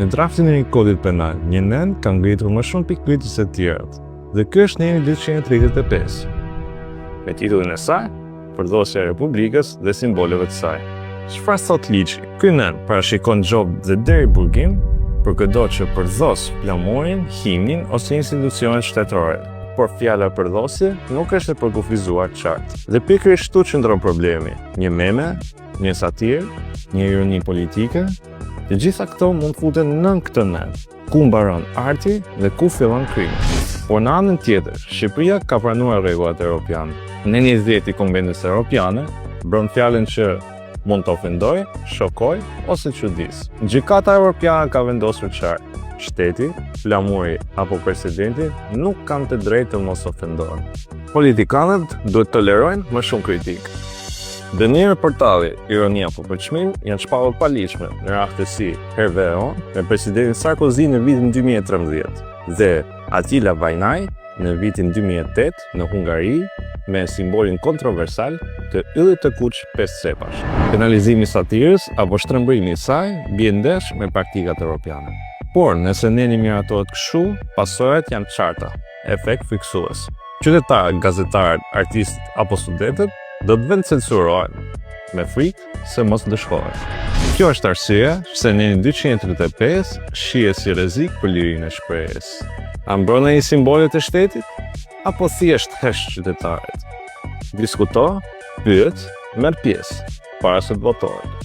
Në draftin e një kodit penal, një nen ka ngritur më shumë pikpritje se të tjerët, dhe ky është neni 235. Me titullin e saj, përdosja e Republikës dhe simboleve të saj. Çfarë thot ligji? Ky nen parashikon gjobë dhe deri burgim për çdo që përdhos flamurin, himnin ose institucionet shtetërore. Por fjala përdhosje nuk është e përkufizuar qartë. Dhe pikërisht këtu qëndron problemi. Një meme, një satirë, një ironi politike, të gjitha këto mund futen nën këtë nen, ku mbaron arti dhe ku fillon krimi. Por në anën tjetër, Shqipëria ka pranuar rregullat europiane. Neni 10 i Konventit Evropiane bën fjalën që mund të ofendoj, shokoj ose çudis. Gjykata Evropiane ka vendosur qartë. Shteti, flamuri apo presidenti nuk kanë të drejtë të mos ofendohen. Politikanët duhet të tolerojnë më shumë kritikë. Dënimi portali, ironi apo përçmim janë shpallur paligjshme në raste si Hervé Ron me presidentin Sarkozy në vitin 2013 dhe Attila Vajnaj në vitin 2008 në Hungari me simbolin kontroversal të yllit të kuq 5 cepash. Penalizimi i satirës apo shtrëmbrimi i saj bie ndesh me praktikat europiane. Por nëse neni miratohet kështu, pasojat janë qarta, efekt friksues. Qytetarët, gazetarët, artistët apo studentët do të vend censurohen, me frikë se mos dëshkohen. Kjo është arsyeja pse neni 235 shihet si rrezik për lirinë e shprehjes. A mbron ai simbolet e shtetit apo thjesht hesh qytetarët? Diskuto, pyet, merr pjesë para se të votohet.